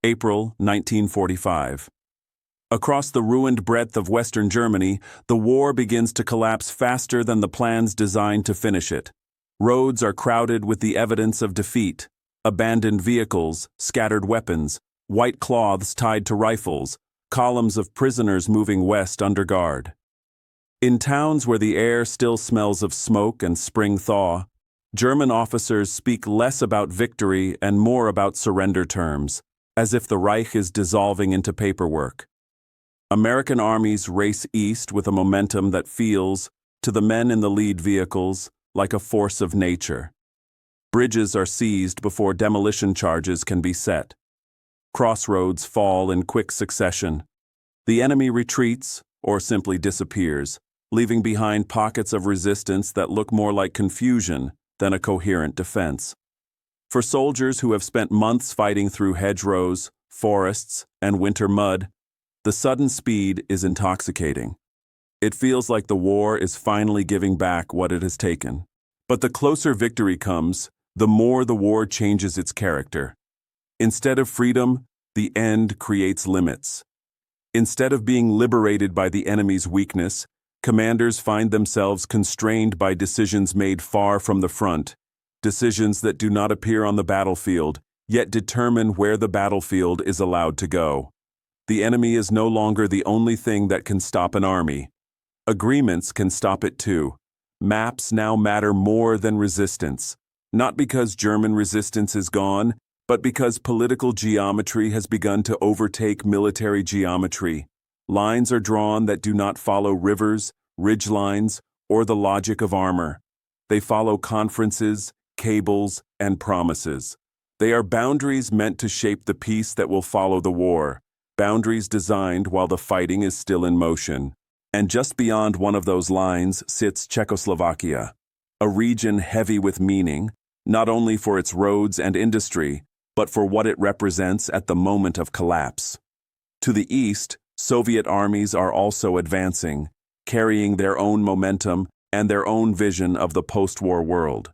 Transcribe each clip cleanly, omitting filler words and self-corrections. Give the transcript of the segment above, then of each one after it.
April 1945. Across the ruined breadth of Western Germany, the war begins to collapse faster than the plans designed to finish it. Roads are crowded with the evidence of defeat: abandoned vehicles, scattered weapons, white cloths tied to rifles, columns of prisoners moving west under guard. In towns where the air still smells of smoke and spring thaw, German officers speak less about victory and more about surrender terms, as if the Reich is dissolving into paperwork. American armies race east with a momentum that feels, to the men in the lead vehicles, like a force of nature. Bridges are seized before demolition charges can be set. Crossroads fall in quick succession. The enemy retreats or simply disappears, leaving behind pockets of resistance that look more like confusion than a coherent defense. For soldiers who have spent months fighting through hedgerows, forests, and winter mud, the sudden speed is intoxicating. It feels like the war is finally giving back what it has taken. But the closer victory comes, the more the war changes its character. Instead of freedom, the end creates limits. Instead of being liberated by the enemy's weakness, commanders find themselves constrained by decisions made far from the front, decisions that do not appear on the battlefield, yet determine where the battlefield is allowed to go. The enemy is no longer the only thing that can stop an army. Agreements can stop it too. Maps now matter more than resistance, not because German resistance is gone, but because political geometry has begun to overtake military geometry. Lines are drawn that do not follow rivers, ridgelines, or the logic of armor. They follow conferences, cables, and promises. They are boundaries meant to shape the peace that will follow the war, boundaries designed while the fighting is still in motion. And just beyond one of those lines sits Czechoslovakia, a region heavy with meaning, not only for its roads and industry, but for what it represents at the moment of collapse. To the east, Soviet armies are also advancing, carrying their own momentum and their own vision of the post-war world.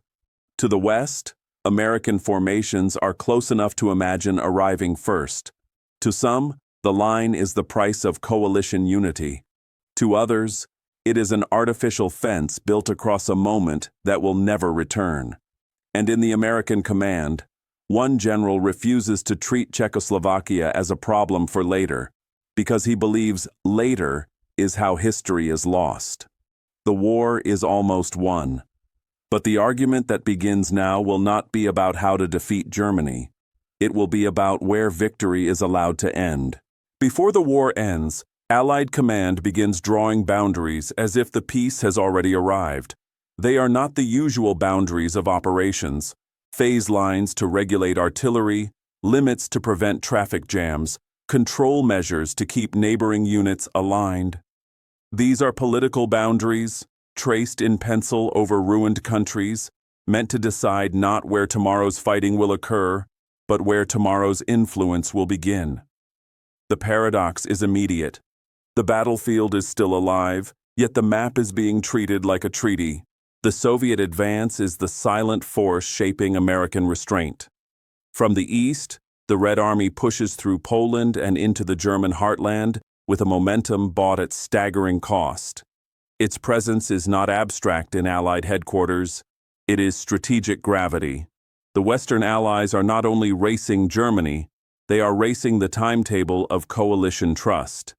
To the west, American formations are close enough to imagine arriving first. To some, the line is the price of coalition unity. To others, it is an artificial fence built across a moment that will never return. And in the American command, one general refuses to treat Czechoslovakia as a problem for later, because he believes later is how history is lost. The war is almost won. But the argument that begins now will not be about how to defeat Germany. It will be about where victory is allowed to end. Before the war ends, Allied command begins drawing boundaries as if the peace has already arrived. They are not the usual boundaries of operations: phase lines to regulate artillery, limits to prevent traffic jams, control measures to keep neighboring units aligned. These are political boundaries, traced in pencil over ruined countries, meant to decide not where tomorrow's fighting will occur, but where tomorrow's influence will begin. The paradox is immediate. The battlefield is still alive, yet the map is being treated like a treaty. The Soviet advance is the silent force shaping American restraint. From the east, the Red Army pushes through Poland and into the German heartland with a momentum bought at staggering cost. Its presence is not abstract in Allied headquarters, it is strategic gravity. The Western Allies are not only racing Germany, they are racing the timetable of coalition trust.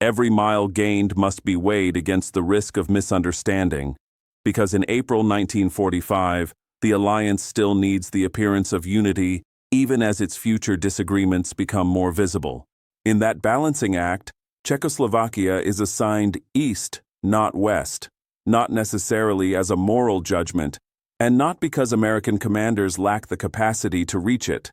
Every mile gained must be weighed against the risk of misunderstanding, because in April 1945, the alliance still needs the appearance of unity even as its future disagreements become more visible. In that balancing act, Czechoslovakia is assigned east, not west, not necessarily as a moral judgment, and not because American commanders lack the capacity to reach it.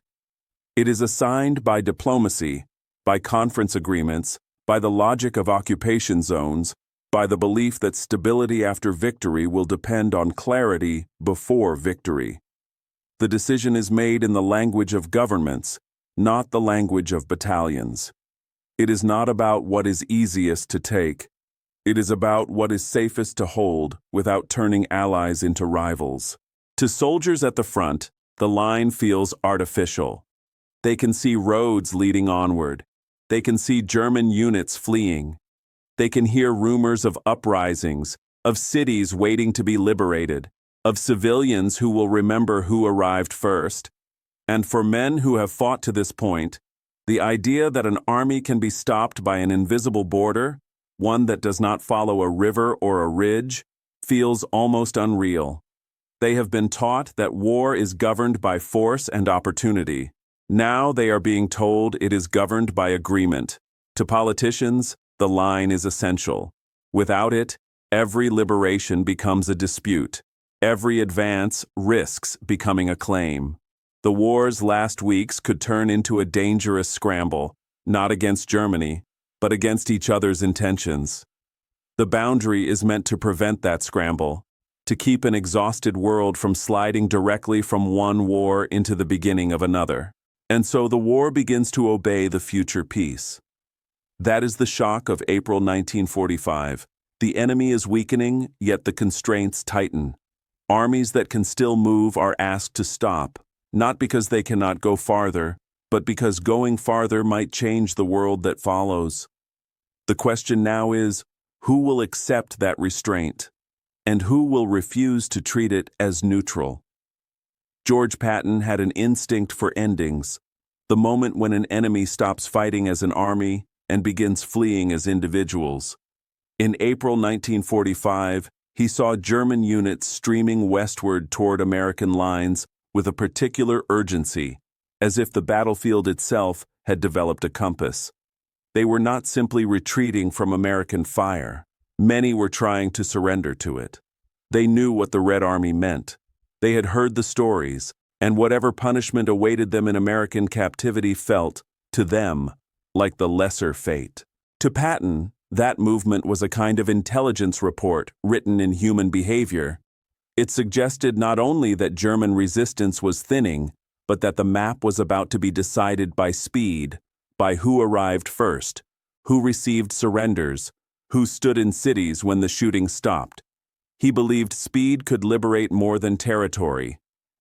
It is assigned by diplomacy, by conference agreements, by the logic of occupation zones, by the belief that stability after victory will depend on clarity before victory. The decision is made in the language of governments, not the language of battalions. It is not about what is easiest to take. It is about what is safest to hold without turning allies into rivals. To soldiers at the front, the line feels artificial. They can see roads leading onward. They can see German units fleeing. They can hear rumors of uprisings, of cities waiting to be liberated, of civilians who will remember who arrived first. And for men who have fought to this point, the idea that an army can be stopped by an invisible border, one that does not follow a river or a ridge, feels almost unreal. They have been taught that war is governed by force and opportunity. Now they are being told it is governed by agreement. To politicians, the line is essential. Without it, every liberation becomes a dispute. Every advance risks becoming a claim. The war's last weeks could turn into a dangerous scramble, not against Germany, but against each other's intentions. The boundary is meant to prevent that scramble, to keep an exhausted world from sliding directly from one war into the beginning of another. And so the war begins to obey the future peace. That is the shock of April 1945. The enemy is weakening, yet the constraints tighten. Armies that can still move are asked to stop, not because they cannot go farther, but because going farther might change the world that follows. The question now is, who will accept that restraint, and who will refuse to treat it as neutral? George Patton had an instinct for endings, the moment when an enemy stops fighting as an army and begins fleeing as individuals. In April 1945, he saw German units streaming westward toward American lines with a particular urgency, as if the battlefield itself had developed a compass. They were not simply retreating from American fire. Many were trying to surrender to it. They knew what the Red Army meant. They had heard the stories, and whatever punishment awaited them in American captivity felt, to them, like the lesser fate. To Patton, that movement was a kind of intelligence report written in human behavior. It suggested not only that German resistance was thinning, but that the map was about to be decided by speed, by who arrived first, who received surrenders, who stood in cities when the shooting stopped. He believed speed could liberate more than territory.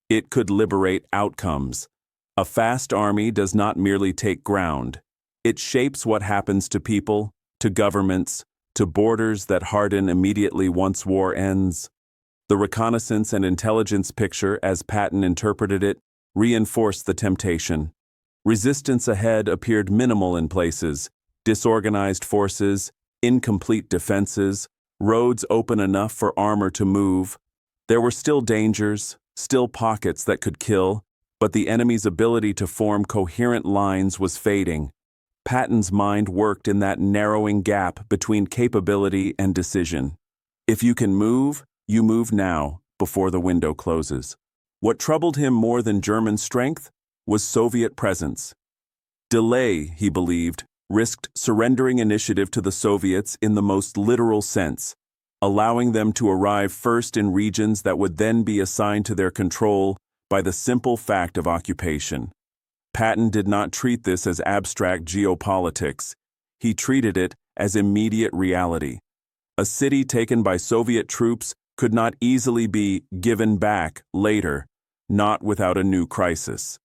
It could liberate outcomes. A fast army does not merely take ground. It shapes what happens to people, to governments, to borders that harden immediately once war ends. The reconnaissance and intelligence picture, as Patton interpreted it, reinforced the temptation. Resistance ahead appeared minimal in places, disorganized forces, incomplete defenses, roads open enough for armor to move. There were still dangers, still pockets that could kill, but the enemy's ability to form coherent lines was fading. Patton's mind worked in that narrowing gap between capability and decision. If you can move, you move now, before the window closes. What troubled him more than German strength was Soviet presence. Delay, he believed, risked surrendering initiative to the Soviets in the most literal sense, allowing them to arrive first in regions that would then be assigned to their control by the simple fact of occupation. Patton did not treat this as abstract geopolitics. He treated it as immediate reality. A city taken by Soviet troops could not easily be given back later, not without a new crisis.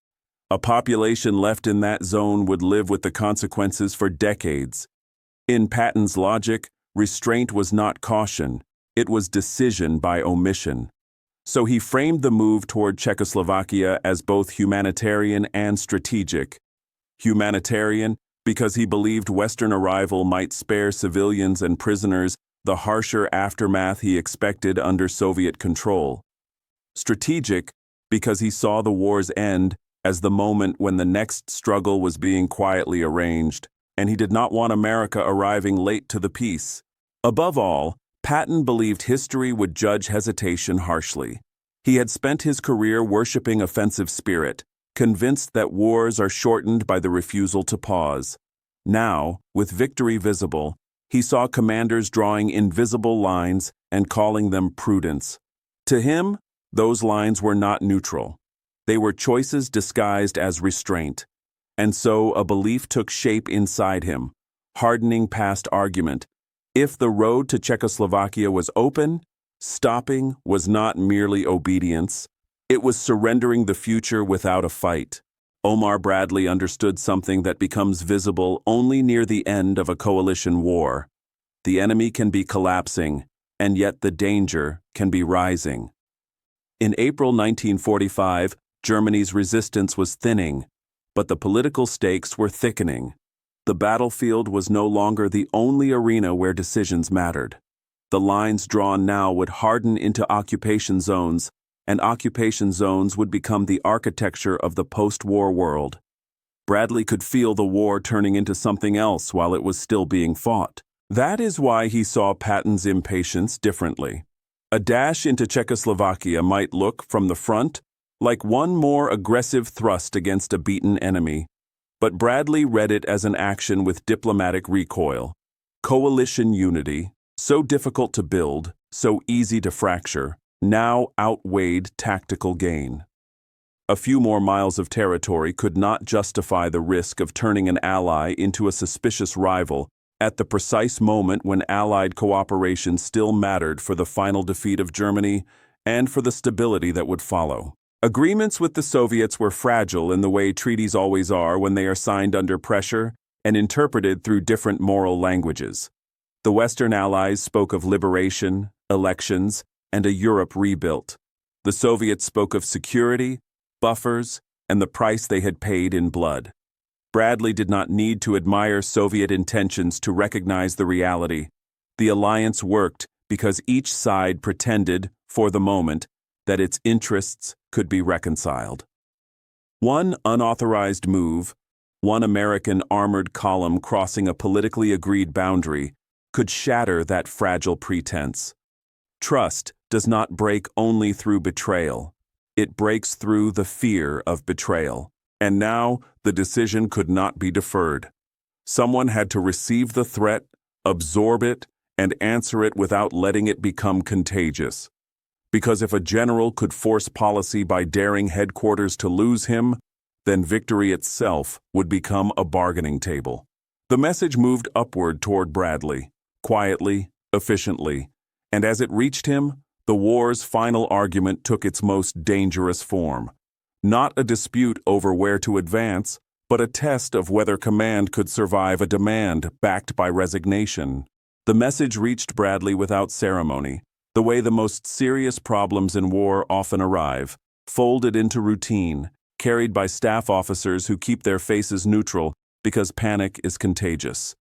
A population left in that zone would live with the consequences for decades. In Patton's logic, restraint was not caution, it was decision by omission. So he framed the move toward Czechoslovakia as both humanitarian and strategic. Humanitarian, because he believed Western arrival might spare civilians and prisoners the harsher aftermath he expected under Soviet control. Strategic, because he saw the war's end as the moment when the next struggle was being quietly arranged, and he did not want America arriving late to the peace. Above all, Patton believed history would judge hesitation harshly. He had spent his career worshiping offensive spirit, convinced that wars are shortened by the refusal to pause. Now, with victory visible, he saw commanders drawing invisible lines and calling them prudence. To him, those lines were not neutral. They were choices disguised as restraint. And so a belief took shape inside him, hardening past argument. If the road to Czechoslovakia was open, stopping was not merely obedience. It was surrendering the future without a fight. Omar Bradley understood something that becomes visible only near the end of a coalition war. The enemy can be collapsing, and yet the danger can be rising. In April 1945, Germany's resistance was thinning, but the political stakes were thickening. The battlefield was no longer the only arena where decisions mattered. The lines drawn now would harden into occupation zones, and occupation zones would become the architecture of the post-war world. Bradley could feel the war turning into something else while it was still being fought. That is why he saw Patton's impatience differently. A dash into Czechoslovakia might look, from the front, like one more aggressive thrust against a beaten enemy. But Bradley read it as an action with diplomatic recoil. Coalition unity, so difficult to build, so easy to fracture, now outweighed tactical gain. A few more miles of territory could not justify the risk of turning an ally into a suspicious rival at the precise moment when Allied cooperation still mattered for the final defeat of Germany and for the stability that would follow. Agreements with the Soviets were fragile in the way treaties always are when they are signed under pressure and interpreted through different moral languages. The Western Allies spoke of liberation, elections, and a Europe rebuilt. The Soviets spoke of security, buffers, and the price they had paid in blood. Bradley did not need to admire Soviet intentions to recognize the reality. The alliance worked because each side pretended, for the moment, that its interests could be reconciled. One unauthorized move, one American armored column crossing a politically agreed boundary, could shatter that fragile pretense. Trust does not break only through betrayal. It breaks through the fear of betrayal. And now, the decision could not be deferred. Someone had to receive the threat, absorb it, and answer it without letting it become contagious. Because if a general could force policy by daring headquarters to lose him, then victory itself would become a bargaining table. The message moved upward toward Bradley, quietly, efficiently, and as it reached him, the war's final argument took its most dangerous form. Not a dispute over where to advance, but a test of whether command could survive a demand backed by resignation. The message reached Bradley without ceremony, the way the most serious problems in war often arrive, folded into routine, carried by staff officers who keep their faces neutral because panic is contagious.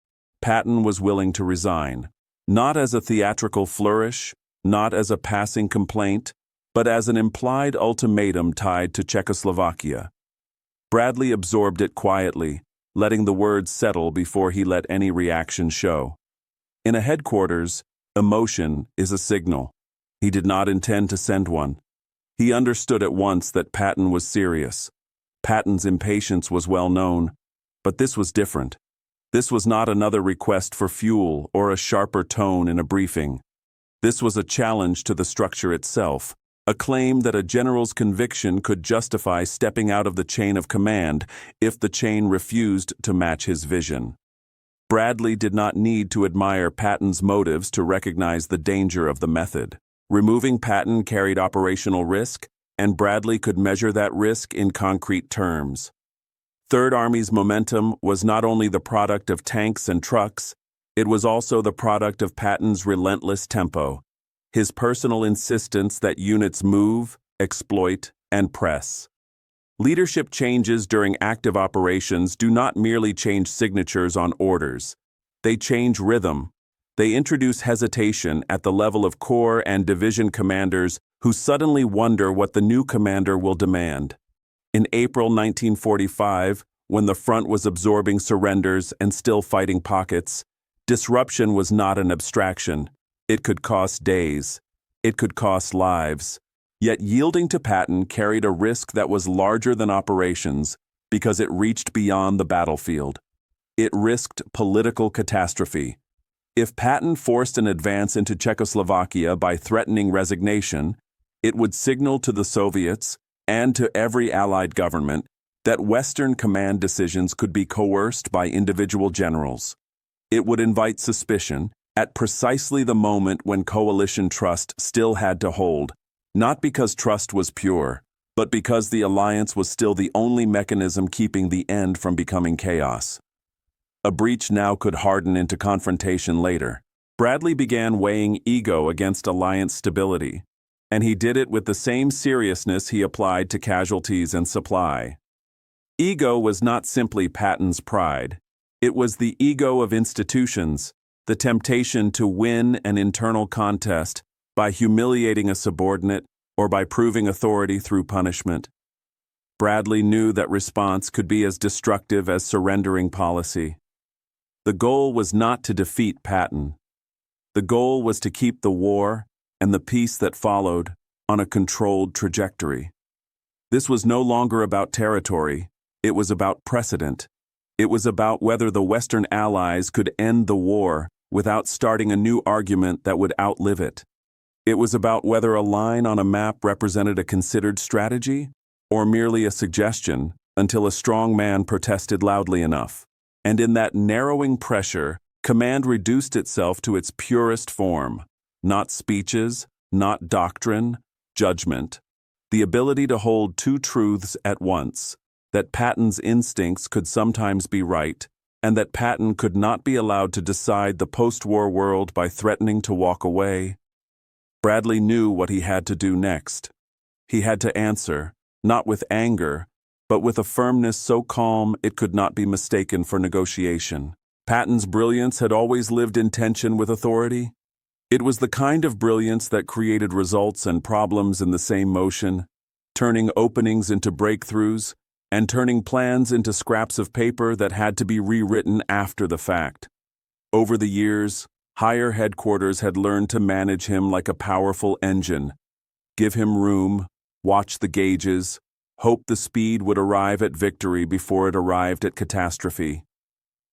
Patton was willing to resign, not as a theatrical flourish, not as a passing complaint, but as an implied ultimatum tied to Czechoslovakia. Bradley absorbed it quietly, letting the words settle before he let any reaction show. In a headquarters, emotion is a signal. He did not intend to send one. He understood at once that Patton was serious. Patton's impatience was well known, but this was different. This was not another request for fuel or a sharper tone in a briefing. This was a challenge to the structure itself, a claim that a general's conviction could justify stepping out of the chain of command if the chain refused to match his vision. Bradley did not need to admire Patton's motives to recognize the danger of the method. Removing Patton carried operational risk, and Bradley could measure that risk in concrete terms. Third Army's momentum was not only the product of tanks and trucks, it was also the product of Patton's relentless tempo, his personal insistence that units move, exploit, and press. Leadership changes during active operations do not merely change signatures on orders. They change rhythm. They introduce hesitation at the level of corps and division commanders who suddenly wonder what the new commander will demand. In April 1945, when the front was absorbing surrenders and still fighting pockets, disruption was not an abstraction. It could cost days. It could cost lives. Yet yielding to Patton carried a risk that was larger than operations because it reached beyond the battlefield. It risked political catastrophe. If Patton forced an advance into Czechoslovakia by threatening resignation, it would signal to the Soviets and to every Allied government that Western command decisions could be coerced by individual generals. It would invite suspicion at precisely the moment when coalition trust still had to hold, not because trust was pure, but because the alliance was still the only mechanism keeping the end from becoming chaos. A breach now could harden into confrontation later. Bradley began weighing ego against alliance stability, and he did it with the same seriousness he applied to casualties and supply. Ego was not simply Patton's pride. It was the ego of institutions, the temptation to win an internal contest by humiliating a subordinate or by proving authority through punishment. Bradley knew that response could be as destructive as surrendering policy. The goal was not to defeat Patton. The goal was to keep the war and the peace that followed on a controlled trajectory. This was no longer about territory, it was about precedent. It was about whether the Western Allies could end the war without starting a new argument that would outlive it. It was about whether a line on a map represented a considered strategy or merely a suggestion until a strong man protested loudly enough. And in that narrowing pressure, command reduced itself to its purest form. Not speeches, not doctrine, judgment. The ability to hold two truths at once, that Patton's instincts could sometimes be right, and that Patton could not be allowed to decide the post-war world by threatening to walk away. Bradley knew what he had to do next. He had to answer, not with anger, but with a firmness so calm it could not be mistaken for negotiation. Patton's brilliance had always lived in tension with authority. It was the kind of brilliance that created results and problems in the same motion, turning openings into breakthroughs, and turning plans into scraps of paper that had to be rewritten after the fact. Over the years, higher headquarters had learned to manage him like a powerful engine. Give him room, watch the gauges, hope the speed would arrive at victory before it arrived at catastrophe.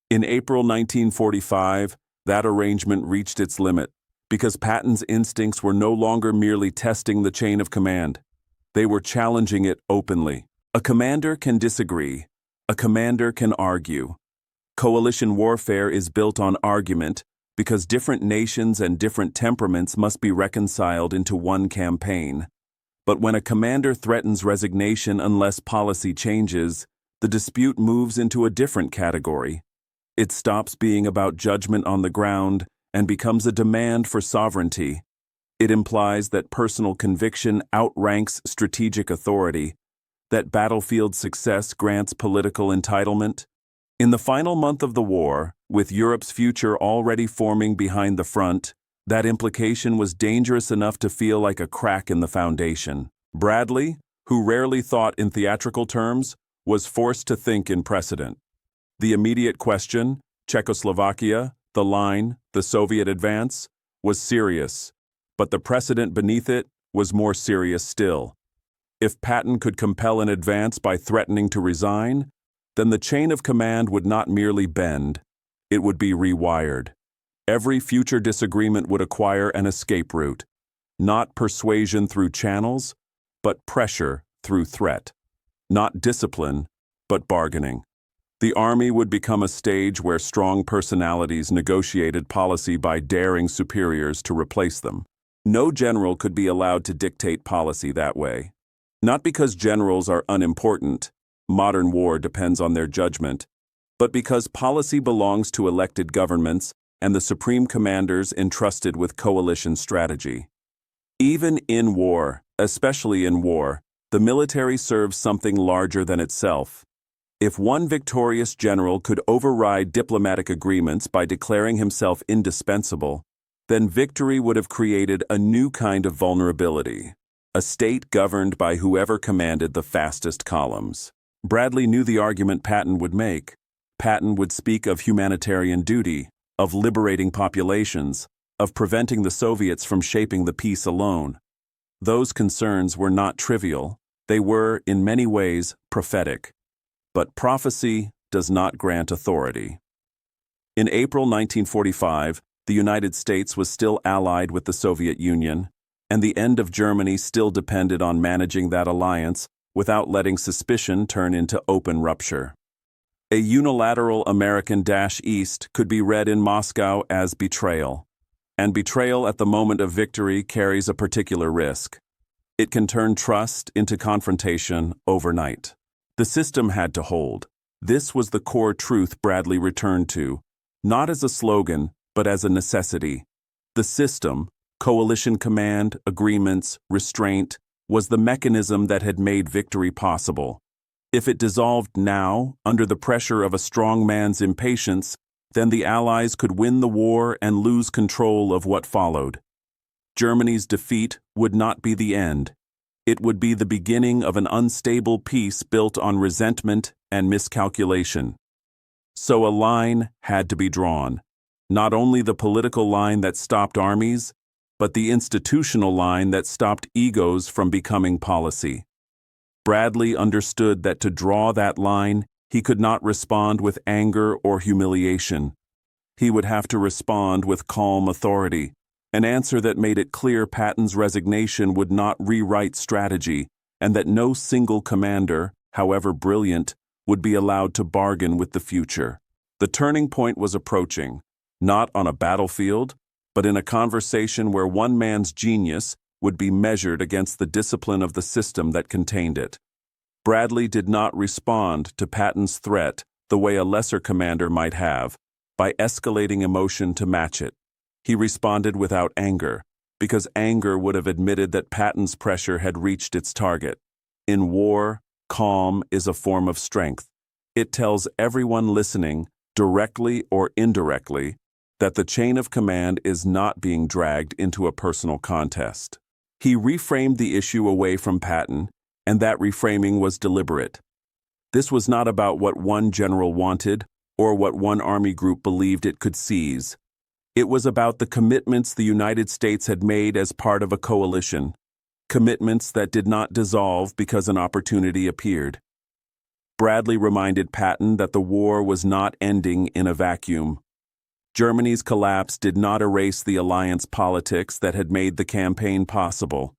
In April 1945, that arrangement reached its limit, because Patton's instincts were no longer merely testing the chain of command. They were challenging it openly. A commander can disagree. A commander can argue. Coalition warfare is built on argument because different nations and different temperaments must be reconciled into one campaign. But when a commander threatens resignation unless policy changes, the dispute moves into a different category. It stops being about judgment on the ground and becomes a demand for sovereignty. It implies that personal conviction outranks strategic authority, that battlefield success grants political entitlement. In the final month of the war, with Europe's future already forming behind the front, that implication was dangerous enough to feel like a crack in the foundation. Bradley, who rarely thought in theatrical terms, was forced to think in precedent. The immediate question, Czechoslovakia, the line, the Soviet advance, was serious, but the precedent beneath it was more serious still. If Patton could compel an advance by threatening to resign, then the chain of command would not merely bend, it would be rewired. Every future disagreement would acquire an escape route, not persuasion through channels, but pressure through threat. Not discipline, but bargaining. The army would become a stage where strong personalities negotiated policy by daring superiors to replace them. No general could be allowed to dictate policy that way. Not because generals are unimportant, modern war depends on their judgment, but because policy belongs to elected governments and the supreme commanders entrusted with coalition strategy. Even in war, especially in war, the military serves something larger than itself. If one victorious general could override diplomatic agreements by declaring himself indispensable, then victory would have created a new kind of vulnerability, a state governed by whoever commanded the fastest columns. Bradley knew the argument Patton would make. Patton would speak of humanitarian duty, of liberating populations, of preventing the Soviets from shaping the peace alone. Those concerns were not trivial. They were, in many ways, prophetic. But prophecy does not grant authority. In April 1945, the United States was still allied with the Soviet Union, and the end of Germany still depended on managing that alliance without letting suspicion turn into open rupture. A unilateral American dash east could be read in Moscow as betrayal, and betrayal at the moment of victory carries a particular risk. It can turn trust into confrontation overnight. The system had to hold. This was the core truth Bradley returned to, not as a slogan, but as a necessity. The system, coalition command, agreements, restraint, was the mechanism that had made victory possible. If it dissolved now, under the pressure of a strong man's impatience, then the Allies could win the war and lose control of what followed. Germany's defeat would not be the end. It would be the beginning of an unstable peace built on resentment and miscalculation. So a line had to be drawn. Not only the political line that stopped armies, but the institutional line that stopped egos from becoming policy. Bradley understood that to draw that line, he could not respond with anger or humiliation. He would have to respond with calm authority, an answer that made it clear Patton's resignation would not rewrite strategy, and that no single commander, however brilliant, would be allowed to bargain with the future. The turning point was approaching, not on a battlefield, but in a conversation where one man's genius would be measured against the discipline of the system that contained it. Bradley did not respond to Patton's threat the way a lesser commander might have, by escalating emotion to match it. He responded without anger, because anger would have admitted that Patton's pressure had reached its target. In war, calm is a form of strength. It tells everyone listening, directly or indirectly, that the chain of command is not being dragged into a personal contest. He reframed the issue away from Patton, and that reframing was deliberate. This was not about what one general wanted or what one army group believed it could seize. It was about the commitments the United States had made as part of a coalition, commitments that did not dissolve because an opportunity appeared. Bradley reminded Patton that the war was not ending in a vacuum. Germany's collapse did not erase the alliance politics that had made the campaign possible.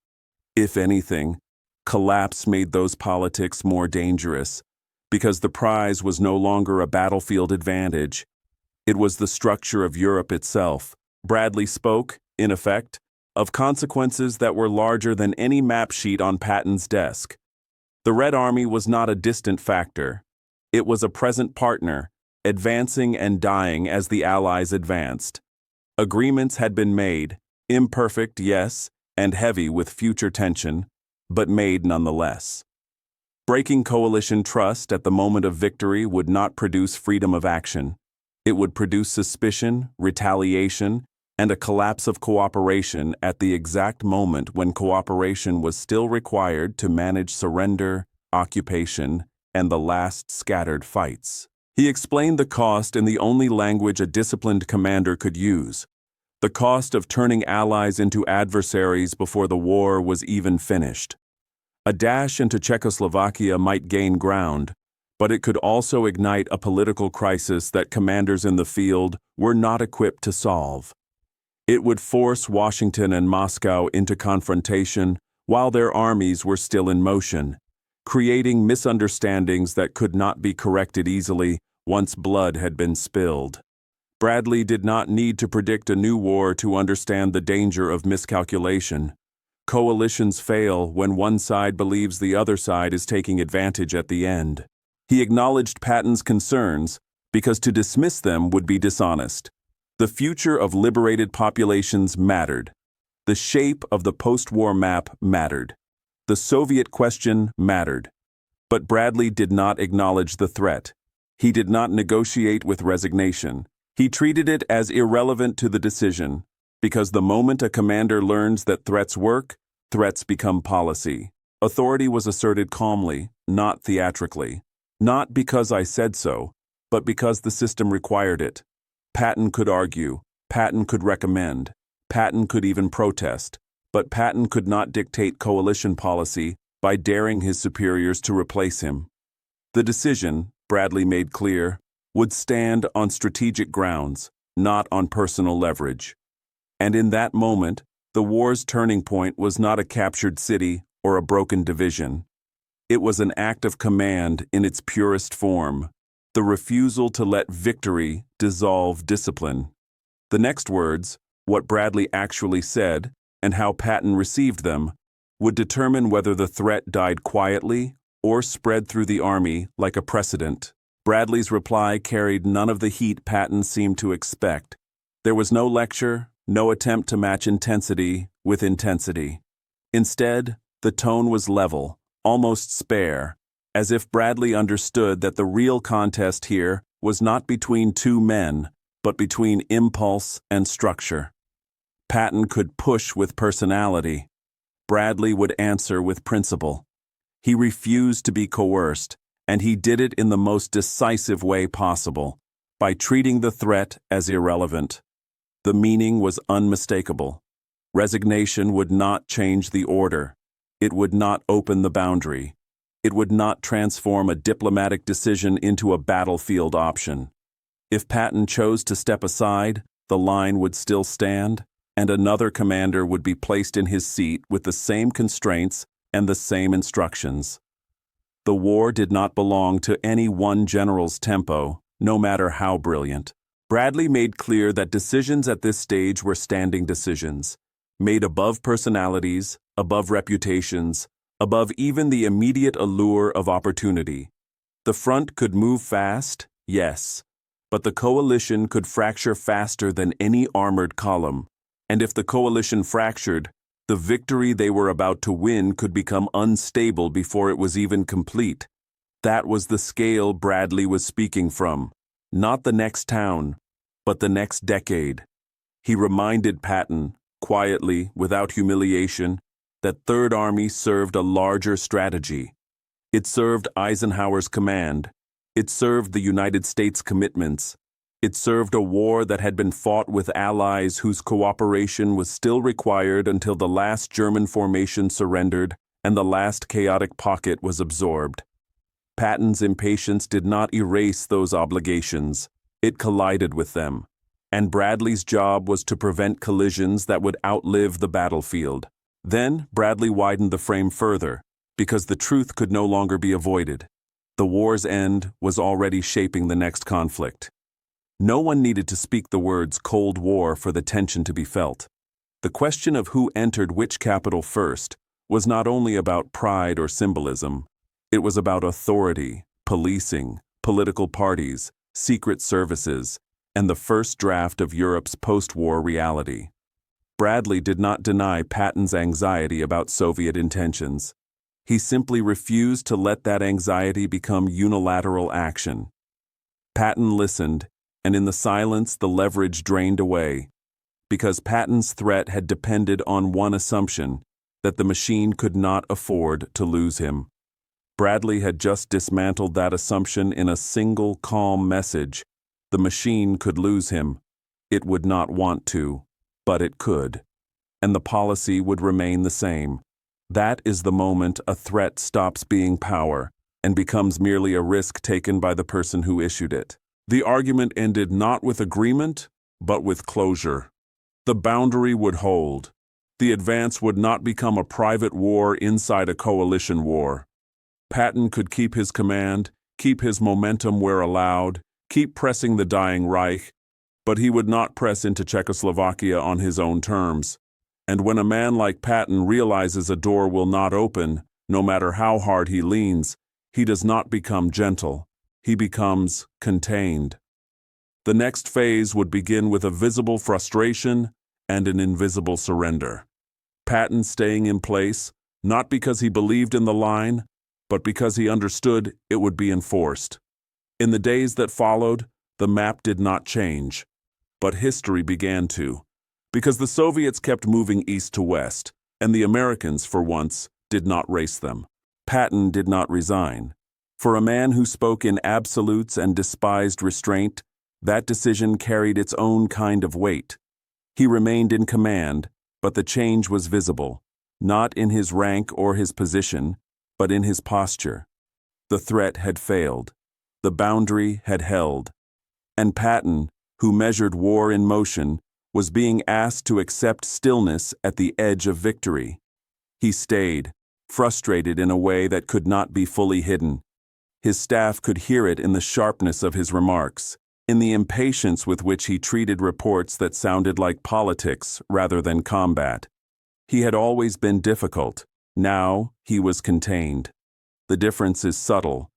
If anything, collapse made those politics more dangerous, because the prize was no longer a battlefield advantage. It was the structure of Europe itself. Bradley spoke, in effect, of consequences that were larger than any map sheet on Patton's desk. The Red Army was not a distant factor. It was a present partner, advancing and dying as the Allies advanced. Agreements had been made, imperfect, yes, and heavy with future tension, but made nonetheless. Breaking coalition trust at the moment of victory would not produce freedom of action. It would produce suspicion, retaliation, and a collapse of cooperation at the exact moment when cooperation was still required to manage surrender, occupation, and the last scattered fights. He explained the cost in the only language a disciplined commander could use, the cost of turning allies into adversaries before the war was even finished. A dash into Czechoslovakia might gain ground, but it could also ignite a political crisis that commanders in the field were not equipped to solve. It would force Washington and Moscow into confrontation while their armies were still in motion, creating misunderstandings that could not be corrected easily once blood had been spilled. Bradley did not need to predict a new war to understand the danger of miscalculation. Coalitions fail when one side believes the other side is taking advantage at the end. He acknowledged Patton's concerns because to dismiss them would be dishonest. The future of liberated populations mattered. The shape of the post-war map mattered. The Soviet question mattered. But Bradley did not acknowledge the threat. He did not negotiate with resignation. He treated it as irrelevant to the decision, because the moment a commander learns that threats work, threats become policy. Authority was asserted calmly, not theatrically. Not because I said so, but because the system required it. Patton could argue, Patton could recommend, Patton could even protest, but Patton could not dictate coalition policy by daring his superiors to replace him. The decision, Bradley made clear, would stand on strategic grounds, not on personal leverage. And in that moment, the war's turning point was not a captured city or a broken division. It was an act of command in its purest form, the refusal to let victory dissolve discipline. The next words, what Bradley actually said, and how Patton received them, would determine whether the threat died quietly or spread through the army like a precedent. Bradley's reply carried none of the heat Patton seemed to expect. There was no lecture, no attempt to match intensity with intensity. Instead, the tone was level, almost spare, as if Bradley understood that the real contest here was not between two men, but between impulse and structure. Patton could push with personality. Bradley would answer with principle. He refused to be coerced, and he did it in the most decisive way possible, by treating the threat as irrelevant. The meaning was unmistakable. Resignation would not change the order. It would not open the boundary. It would not transform a diplomatic decision into a battlefield option. If Patton chose to step aside, the line would still stand, and another commander would be placed in his seat with the same constraints and the same instructions. The war did not belong to any one general's tempo, no matter how brilliant. Bradley made clear that decisions at this stage were standing decisions, made above personalities, above reputations, above even the immediate allure of opportunity. The front could move fast, yes, but the coalition could fracture faster than any armored column, and if the coalition fractured, the victory they were about to win could become unstable before it was even complete. That was the scale Bradley was speaking from, not the next town, but the next decade. He reminded Patton, quietly, without humiliation, that Third Army served a larger strategy. It served Eisenhower's command. It served the United States commitments. It served a war that had been fought with allies whose cooperation was still required until the last German formation surrendered and the last chaotic pocket was absorbed. Patton's impatience did not erase those obligations. It collided with them. And Bradley's job was to prevent collisions that would outlive the battlefield. Then Bradley widened the frame further, because the truth could no longer be avoided. The war's end was already shaping the next conflict. No one needed to speak the words Cold War for the tension to be felt. The question of who entered which capital first was not only about pride or symbolism. It was about authority, policing, political parties, secret services, and the first draft of Europe's post-war reality. Bradley did not deny Patton's anxiety about Soviet intentions. He simply refused to let that anxiety become unilateral action. Patton listened, and in the silence the leverage drained away, because Patton's threat had depended on one assumption, that the machine could not afford to lose him. Bradley had just dismantled that assumption in a single calm message. The machine could lose him. It would not want to, but it could. And the policy would remain the same. That is the moment a threat stops being power and becomes merely a risk taken by the person who issued it. The argument ended not with agreement, but with closure. The boundary would hold. The advance would not become a private war inside a coalition war. Patton could keep his command, keep his momentum where allowed, keep pressing the dying Reich, but he would not press into Czechoslovakia on his own terms. And when a man like Patton realizes a door will not open, no matter how hard he leans, he does not become gentle. He becomes contained. The next phase would begin with a visible frustration and an invisible surrender. Patton staying in place, not because he believed in the line, but because he understood it would be enforced. In the days that followed, the map did not change, but history began to, because the Soviets kept moving east to west, and the Americans, for once, did not race them. Patton did not resign. For a man who spoke in absolutes and despised restraint, that decision carried its own kind of weight. He remained in command, but the change was visible, not in his rank or his position, but in his posture. The threat had failed. The boundary had held. And Patton, who measured war in motion, was being asked to accept stillness at the edge of victory. He stayed, frustrated in a way that could not be fully hidden. His staff could hear it in the sharpness of his remarks, in the impatience with which he treated reports that sounded like politics rather than combat. He had always been difficult, Now, he was contained. The difference is subtle.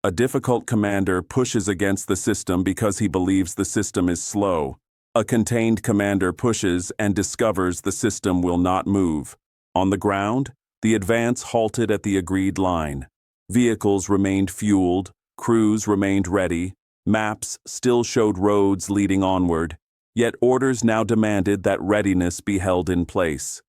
A difficult commander pushes against the system because he believes the system is slow. A contained commander pushes and discovers the system will not move. On the ground, the advance halted at the agreed line. Vehicles remained fueled, crews remained ready, maps still showed roads leading onward, yet orders now demanded that readiness be held in place.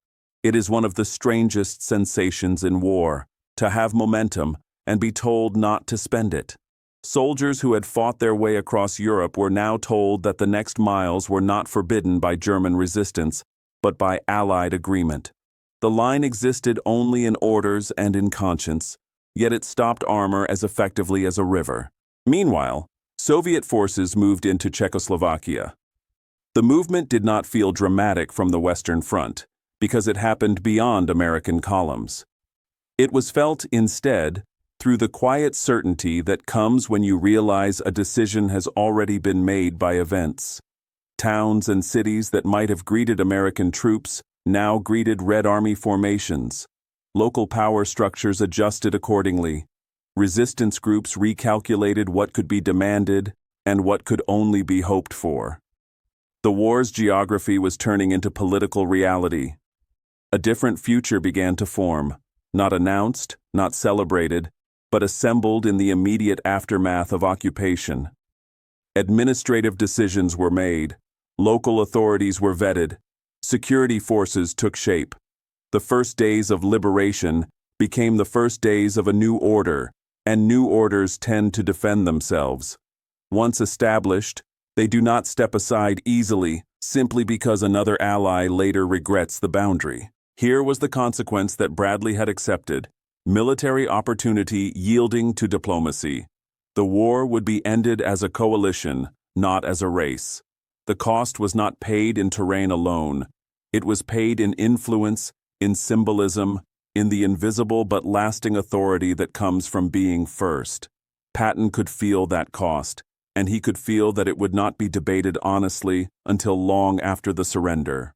It is one of the strangest sensations in war, to have momentum and be told not to spend it. Soldiers who had fought their way across Europe were now told that the next miles were not forbidden by German resistance, but by Allied agreement. The line existed only in orders and in conscience, yet it stopped armor as effectively as a river. Meanwhile, Soviet forces moved into Czechoslovakia. The movement did not feel dramatic from the Western Front, because it happened beyond American columns. It was felt, instead, through the quiet certainty that comes when you realize a decision has already been made by events. Towns and cities that might have greeted American troops now greeted Red Army formations. Local power structures adjusted accordingly. Resistance groups recalculated what could be demanded and what could only be hoped for. The war's geography was turning into political reality. A different future began to form, not announced, not celebrated, but assembled in the immediate aftermath of occupation. Administrative decisions were made, local authorities were vetted, security forces took shape. The first days of liberation became the first days of a new order, and new orders tend to defend themselves. Once established, they do not step aside easily simply because another ally later regrets the boundary. Here was the consequence that Bradley had accepted: military opportunity yielding to diplomacy. The war would be ended as a coalition, not as a race. The cost was not paid in terrain alone. It was paid in influence, in symbolism, in the invisible but lasting authority that comes from being first. Patton could feel that cost, and he could feel that it would not be debated honestly until long after the surrender.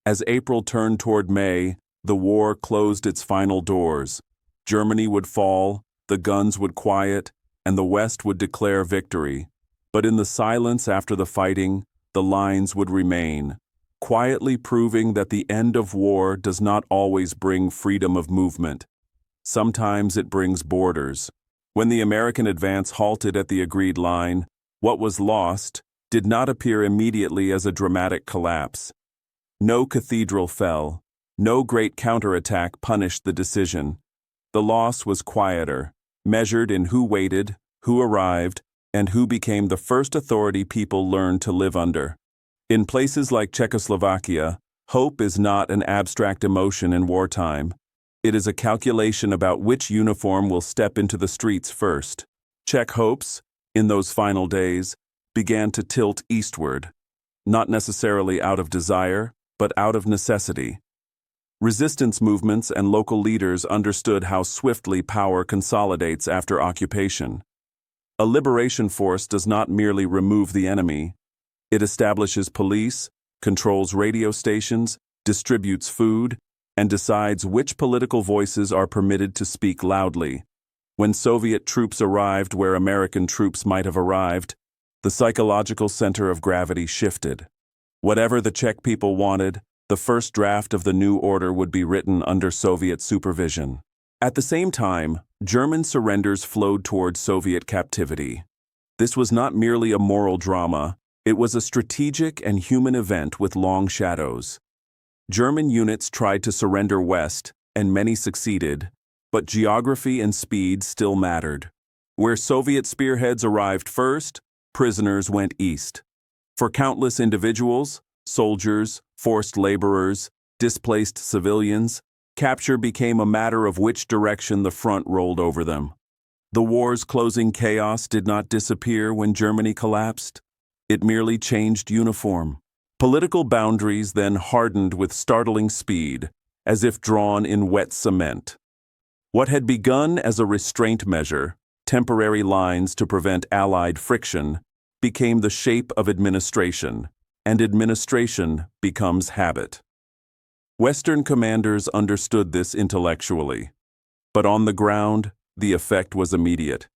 As April turned toward May, the war closed its final doors. Germany would fall, the guns would quiet, and the West would declare victory. But in the silence after the fighting, the lines would remain, quietly proving that the end of war does not always bring freedom of movement. Sometimes it brings borders. When the American advance halted at the agreed line, what was lost did not appear immediately as a dramatic collapse. No cathedral fell. No great counterattack punished the decision. The loss was quieter, measured in who waited, who arrived, and who became the first authority people learned to live under. In places like Czechoslovakia, hope is not an abstract emotion in wartime. It is a calculation about which uniform will step into the streets first. Czech hopes, in those final days, began to tilt eastward, not necessarily out of desire, but out of necessity. Resistance movements and local leaders understood how swiftly power consolidates after occupation. A liberation force does not merely remove the enemy. It establishes police, controls radio stations, distributes food, and decides which political voices are permitted to speak loudly. When Soviet troops arrived where American troops might have arrived, the psychological center of gravity shifted. Whatever the Czech people wanted, the first draft of the new order would be written under Soviet supervision. At the same time, German surrenders flowed toward Soviet captivity. This was not merely a moral drama, it was a strategic and human event with long shadows. German units tried to surrender west, and many succeeded, but geography and speed still mattered. Where Soviet spearheads arrived first, prisoners went east. For countless individuals, soldiers, forced laborers, displaced civilians, capture became a matter of which direction the front rolled over them. The war's closing chaos did not disappear when Germany collapsed. It merely changed uniform. Political boundaries then hardened with startling speed, as if drawn in wet cement. What had begun as a restraint measure, temporary lines to prevent Allied friction, became the shape of administration, and administration becomes habit. Western commanders understood this intellectually. But on the ground, the effect was immediate.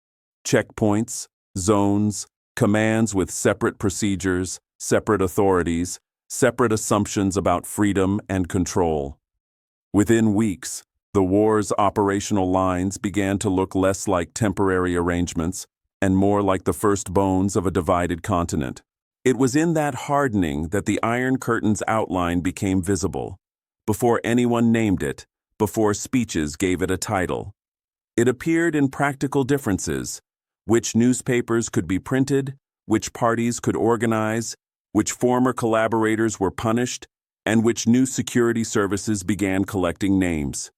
Checkpoints, zones, commands with separate procedures, separate authorities, separate assumptions about freedom and control. Within weeks, the war's operational lines began to look less like temporary arrangements and more like the first bones of a divided continent. It was in that hardening that the Iron Curtain's outline became visible, before anyone named it, before speeches gave it a title. It appeared in practical differences: which newspapers could be printed, which parties could organize, which former collaborators were punished, and which new security services began collecting names.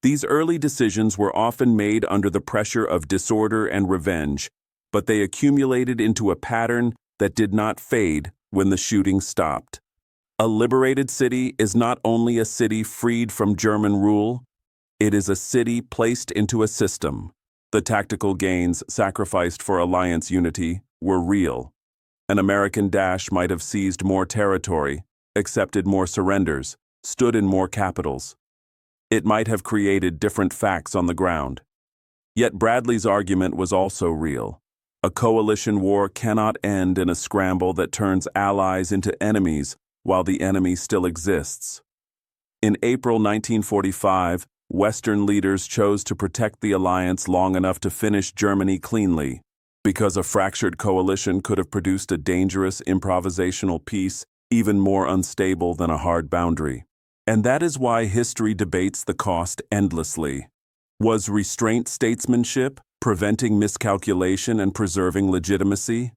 These early decisions were often made under the pressure of disorder and revenge, but they accumulated into a pattern that did not fade when the shooting stopped. A liberated city is not only a city freed from German rule, it is a city placed into a system. The tactical gains sacrificed for alliance unity were real. An American dash might have seized more territory, accepted more surrenders, stood in more capitals. It might have created different facts on the ground. Yet Bradley's argument was also real. A coalition war cannot end in a scramble that turns allies into enemies while the enemy still exists. In April 1945, Western leaders chose to protect the alliance long enough to finish Germany cleanly, because a fractured coalition could have produced a dangerous improvisational peace even more unstable than a hard boundary. And that is why history debates the cost endlessly. Was restraint statesmanship, preventing miscalculation and preserving legitimacy?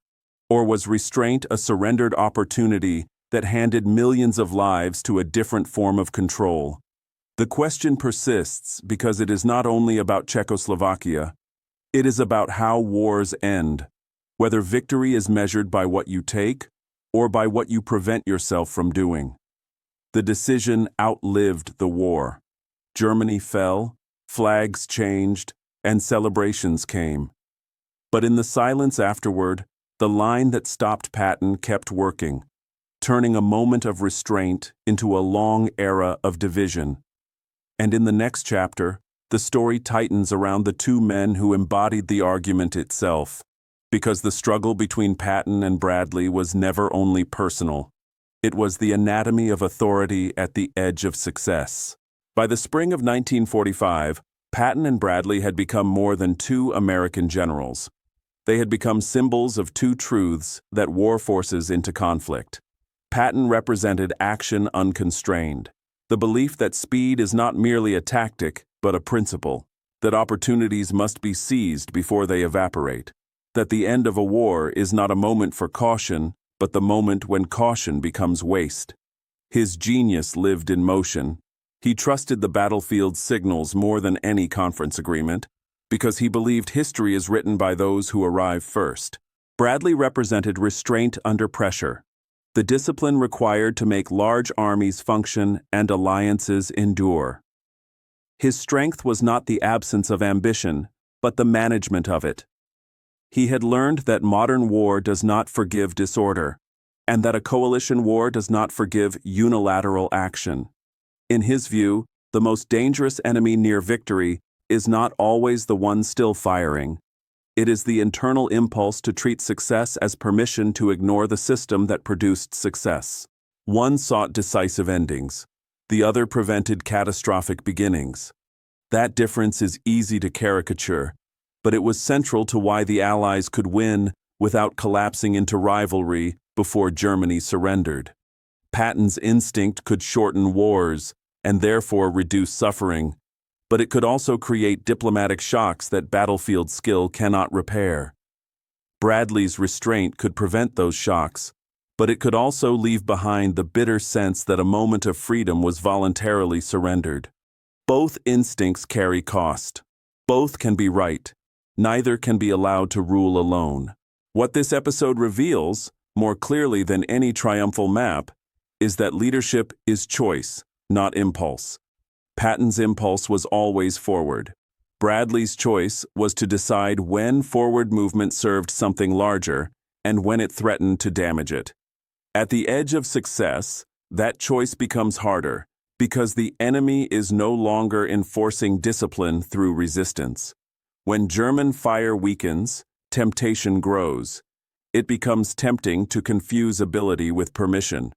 Or was restraint a surrendered opportunity that handed millions of lives to a different form of control? The question persists because it is not only about Czechoslovakia. It is about how wars end, whether victory is measured by what you take or by what you prevent yourself from doing. The decision outlived the war. Germany fell, flags changed, and celebrations came. But in the silence afterward, the line that stopped Patton kept working, turning a moment of restraint into a long era of division. And in the next chapter, the story tightens around the two men who embodied the argument itself, because the struggle between Patton and Bradley was never only personal. It was the anatomy of authority at the edge of success. By the spring of 1945, Patton and Bradley had become more than two American generals. They had become symbols of two truths that war forces into conflict. Patton represented action unconstrained, the belief that speed is not merely a tactic, but a principle, that opportunities must be seized before they evaporate, that the end of a war is not a moment for caution, but the moment when caution becomes waste. His genius lived in motion. He trusted the battlefield's signals more than any conference agreement, because he believed history is written by those who arrive first. Bradley represented restraint under pressure, the discipline required to make large armies function and alliances endure. His strength was not the absence of ambition, but the management of it. He had learned that modern war does not forgive disorder, and that a coalition war does not forgive unilateral action. In his view, the most dangerous enemy near victory is not always the one still firing. It is the internal impulse to treat success as permission to ignore the system that produced success. One sought decisive endings. The other prevented catastrophic beginnings. That difference is easy to caricature, but it was central to why the Allies could win without collapsing into rivalry before Germany surrendered. Patton's instinct could shorten wars and therefore reduce suffering, but it could also create diplomatic shocks that battlefield skill cannot repair. Bradley's restraint could prevent those shocks, but it could also leave behind the bitter sense that a moment of freedom was voluntarily surrendered. Both instincts carry cost. Both can be right. Neither can be allowed to rule alone. What this episode reveals, more clearly than any triumphal map, is that leadership is choice, not impulse. Patton's impulse was always forward. Bradley's choice was to decide when forward movement served something larger and when it threatened to damage it. At the edge of success, that choice becomes harder Because the enemy is no longer enforcing discipline through resistance. When German fire weakens, temptation grows. It becomes tempting to confuse ability with permission.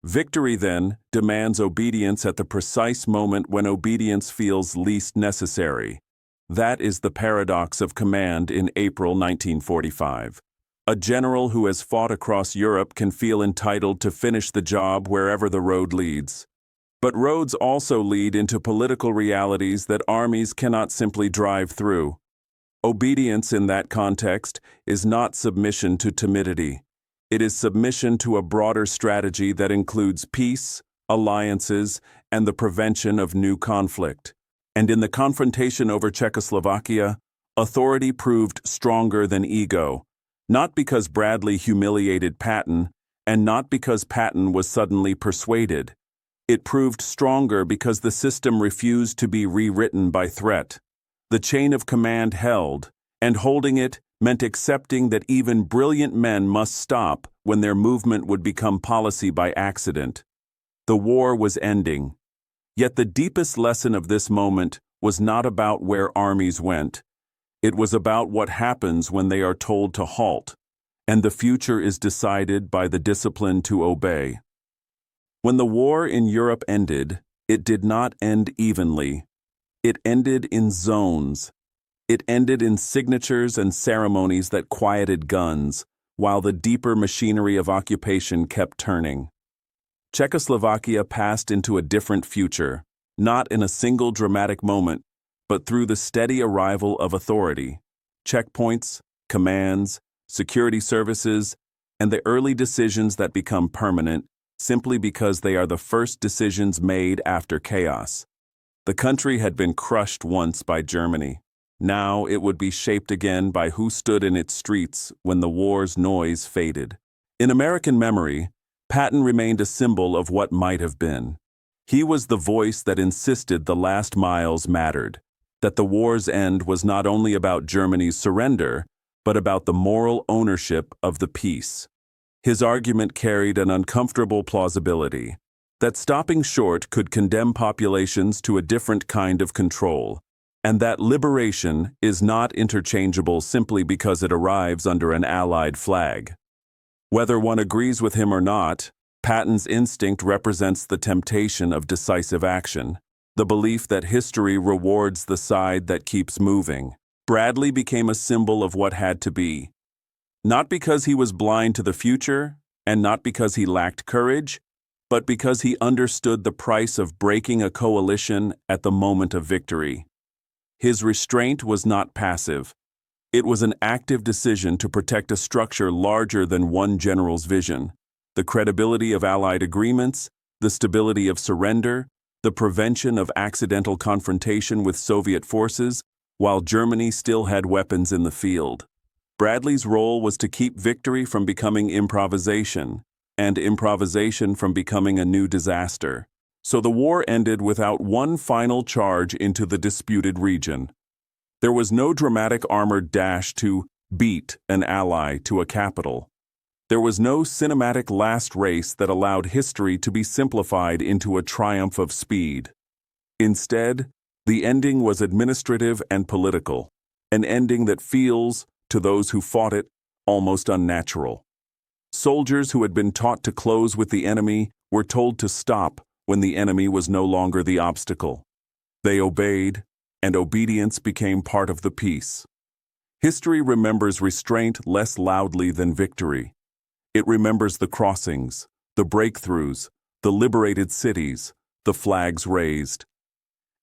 Victory, then, demands obedience at the precise moment when obedience feels least necessary. That is the paradox of command in April 1945. A general who has fought across Europe can feel entitled to finish the job wherever the road leads. But roads also lead into political realities that armies cannot simply drive through. Obedience in that context is not submission to timidity. It is submission to a broader strategy that includes peace, alliances, and the prevention of new conflict. And in the confrontation over Czechoslovakia, authority proved stronger than ego, not because Bradley humiliated Patton, and not because Patton was suddenly persuaded. It proved stronger because the system refused to be rewritten by threat. The chain of command held, and holding it meant accepting that even brilliant men must stop when their movement would become policy by accident. The war was ending. Yet the deepest lesson of this moment was not about where armies went. It was about what happens when they are told to halt, and the future is decided by the discipline to obey. When the war in Europe ended, it did not end evenly. It ended in zones. It ended in signatures and ceremonies that quieted guns, while the deeper machinery of occupation kept turning. Czechoslovakia passed into a different future, not in a single dramatic moment, but through the steady arrival of authority, checkpoints, commands, security services, and the early decisions that become permanent simply because they are the first decisions made after chaos. The country had been crushed once by Germany. Now it would be shaped again by who stood in its streets when the war's noise faded. In American memory, Patton remained a symbol of what might have been. He was the voice that insisted the last miles mattered, that the war's end was not only about Germany's surrender, but about the moral ownership of the peace. His argument carried an uncomfortable plausibility, that stopping short could condemn populations to a different kind of control, and that liberation is not interchangeable simply because it arrives under an Allied flag. Whether one agrees with him or not, Patton's instinct represents the temptation of decisive action, the belief that history rewards the side that keeps moving. Bradley became a symbol of what had to be. Not because he was blind to the future, and not because he lacked courage, but because he understood the price of breaking a coalition at the moment of victory. His restraint was not passive. It was an active decision to protect a structure larger than one general's vision: the credibility of Allied agreements, the stability of surrender, the prevention of accidental confrontation with Soviet forces, while Germany still had weapons in the field. Bradley's role was to keep victory from becoming improvisation, and improvisation from becoming a new disaster. So the war ended without one final charge into the disputed region. There was no dramatic armored dash to beat an ally to a capital. There was no cinematic last race that allowed history to be simplified into a triumph of speed. Instead, the ending was administrative and political, an ending that feels, to those who fought it, almost unnatural. Soldiers who had been taught to close with the enemy were told to stop when the enemy was no longer the obstacle. They obeyed, and obedience became part of the peace. History remembers restraint less loudly than victory. It remembers the crossings, the breakthroughs, the liberated cities, the flags raised.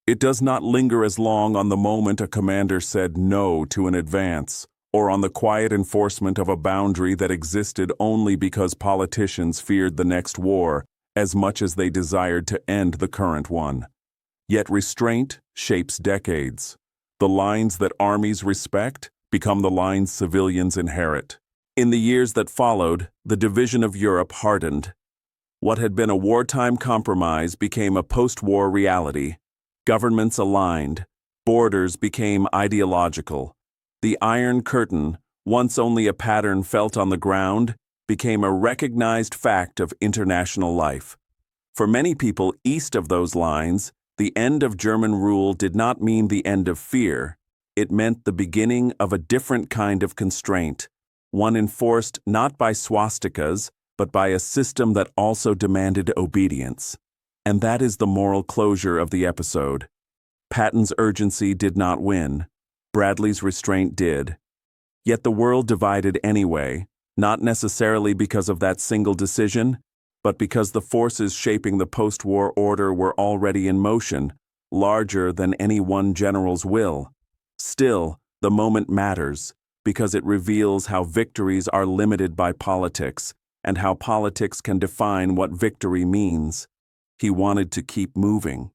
It does not linger as long on the moment a commander said no to an advance, or on the quiet enforcement of a boundary that existed only because politicians feared the next war as much as they desired to end the current one. Yet restraint shapes decades. The lines that armies respect become the lines civilians inherit. In the years that followed, the division of Europe hardened. What had been a wartime compromise became a post-war reality. Governments aligned. Borders became ideological. The Iron Curtain, once only a pattern felt on the ground, became a recognized fact of international life. For many people east of those lines, the end of German rule did not mean the end of fear. It meant the beginning of a different kind of constraint, one enforced not by swastikas, but by a system that also demanded obedience. And that is the moral closure of the episode. Patton's urgency did not win. Bradley's restraint did. Yet the world divided anyway, not necessarily because of that single decision, but because the forces shaping the post-war order were already in motion, larger than any one general's will. Still, the moment matters, because it reveals how victories are limited by politics, and how politics can define what victory means. He wanted to keep moving.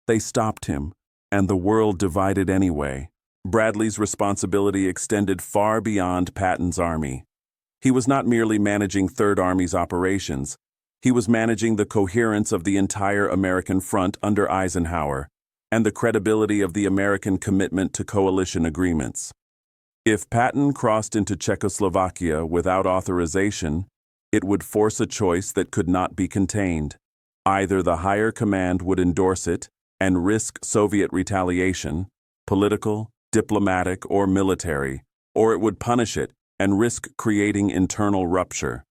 They stopped him, and the world divided anyway. Bradley's responsibility extended far beyond Patton's army. He was not merely managing Third Army's operations. He was managing the coherence of the entire American front under Eisenhower, and the credibility of the American commitment to coalition agreements. If Patton crossed into Czechoslovakia without authorization, it would force a choice that could not be contained. Either the higher command would endorse it and risk Soviet retaliation, political, diplomatic, or military, or it would punish it and risk creating internal rupture.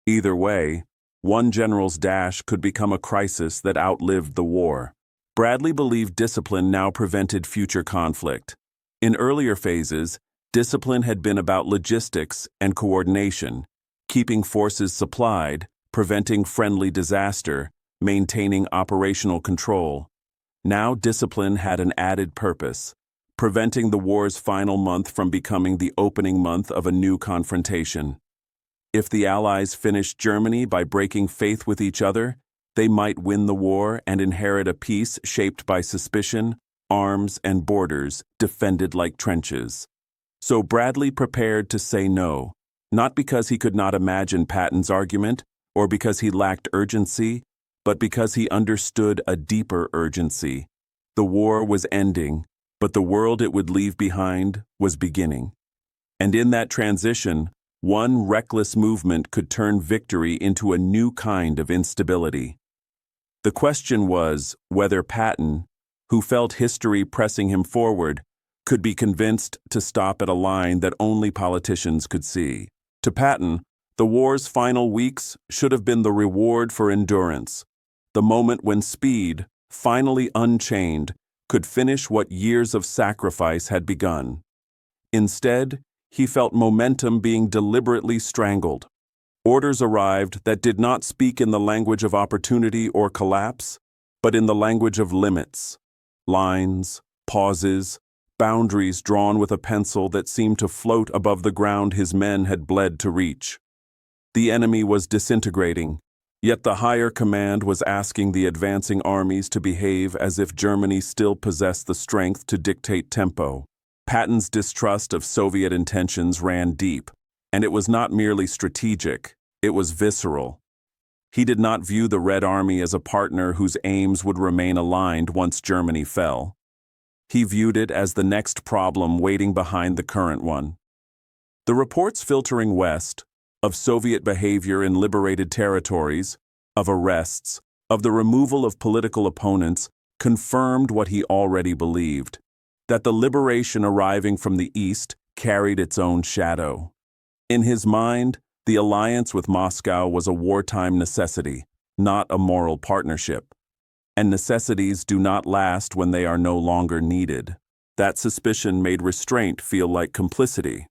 Either way, one general's dash could become a crisis that outlived the war. Bradley believed discipline now prevented future conflict. In earlier phases, discipline had been about logistics and coordination, keeping forces supplied, preventing friendly disaster, maintaining operational control. Now discipline had an added purpose, preventing the war's final month from becoming the opening month of a new confrontation. If the Allies finished Germany by breaking faith with each other, they might win the war and inherit a peace shaped by suspicion, arms, and borders defended like trenches. So Bradley prepared to say no, not because he could not imagine Patton's argument or because he lacked urgency, but because he understood a deeper urgency. The war was ending, but the world it would leave behind was beginning. And in that transition, one reckless movement could turn victory into a new kind of instability. The question was whether Patton, who felt history pressing him forward, could be convinced to stop at a line that only politicians could see. To Patton, the war's final weeks should have been the reward for endurance, the moment when speed, finally unchained, could finish what years of sacrifice had begun. Instead, he felt momentum being deliberately strangled. Orders arrived that did not speak in the language of opportunity or collapse, but in the language of limits. Lines, pauses, boundaries drawn with a pencil that seemed to float above the ground his men had bled to reach. The enemy was disintegrating, yet the higher command was asking the advancing armies to behave as if Germany still possessed the strength to dictate tempo. Patton's distrust of Soviet intentions ran deep, and it was not merely strategic, it was visceral. He did not view the Red Army as a partner whose aims would remain aligned once Germany fell. He viewed it as the next problem waiting behind the current one. The reports filtering west, of Soviet behavior in liberated territories, of arrests, of the removal of political opponents, confirmed what he already believed, that the liberation arriving from the east carried its own shadow. In his mind, the alliance with Moscow was a wartime necessity, not a moral partnership. And necessities do not last when they are no longer needed. That suspicion made restraint feel like complicity.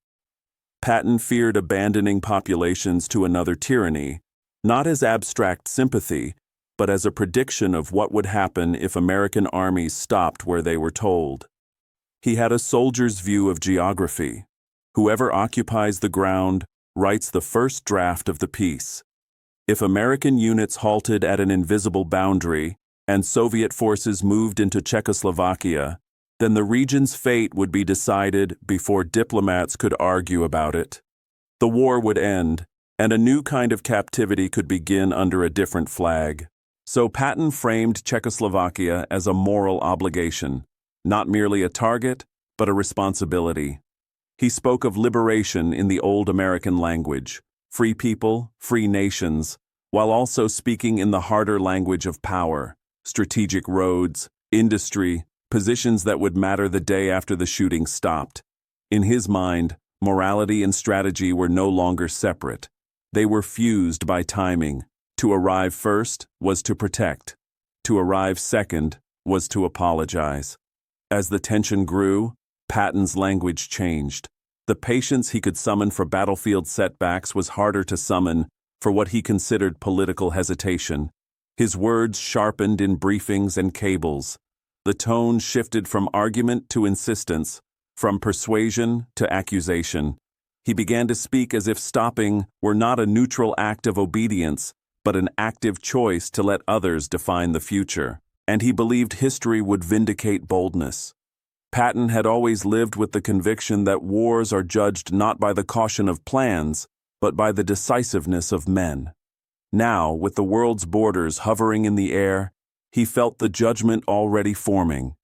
Patton feared abandoning populations to another tyranny, not as abstract sympathy, but as a prediction of what would happen if American armies stopped where they were told. He had a soldier's view of geography. Whoever occupies the ground writes the first draft of the peace. If American units halted at an invisible boundary and Soviet forces moved into Czechoslovakia, then the region's fate would be decided before diplomats could argue about it. The war would end, and a new kind of captivity could begin under a different flag. So Patton framed Czechoslovakia as a moral obligation, not merely a target, but a responsibility. He spoke of liberation in the old American language, free people, free nations, while also speaking in the harder language of power, strategic roads, industry, positions that would matter the day after the shooting stopped. In his mind, morality and strategy were no longer separate. They were fused by timing. To arrive first was to protect. To arrive second was to apologize. As the tension grew, Patton's language changed. The patience he could summon for battlefield setbacks was harder to summon for what he considered political hesitation. His words sharpened in briefings and cables. The tone shifted from argument to insistence, from persuasion to accusation. He began to speak as if stopping were not a neutral act of obedience, but an active choice to let others define the future. And he believed history would vindicate boldness. Patton had always lived with the conviction that wars are judged not by the caution of plans, but by the decisiveness of men. Now, with the world's borders hovering in the air, he felt the judgment already forming.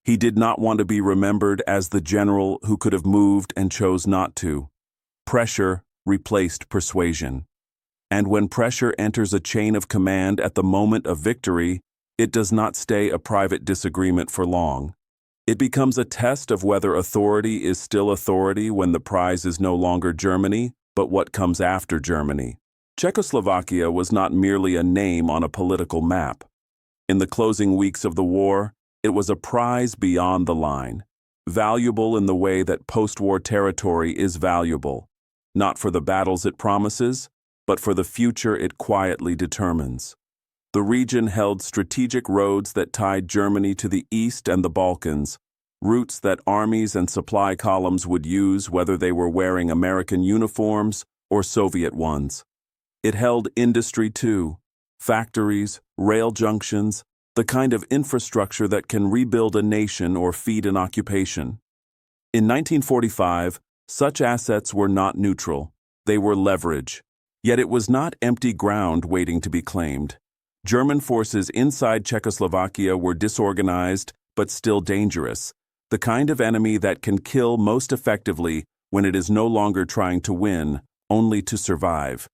He did not want to be remembered as the general who could have moved and chose not to. Pressure replaced persuasion. And when pressure enters a chain of command at the moment of victory, it does not stay a private disagreement for long. It becomes a test of whether authority is still authority when the prize is no longer Germany, but what comes after Germany. Czechoslovakia was not merely a name on a political map. In the closing weeks of the war, it was a prize beyond the line, valuable in the way that post-war territory is valuable, not for the battles it promises, but for the future it quietly determines. The region held strategic roads that tied Germany to the east and the Balkans, routes that armies and supply columns would use whether they were wearing American uniforms or Soviet ones. It held industry too, factories, rail junctions, the kind of infrastructure that can rebuild a nation or feed an occupation. In 1945, such assets were not neutral. They were leverage. Yet it was not empty ground waiting to be claimed. German forces inside Czechoslovakia were disorganized but still dangerous, the kind of enemy that can kill most effectively when it is no longer trying to win, only to survive.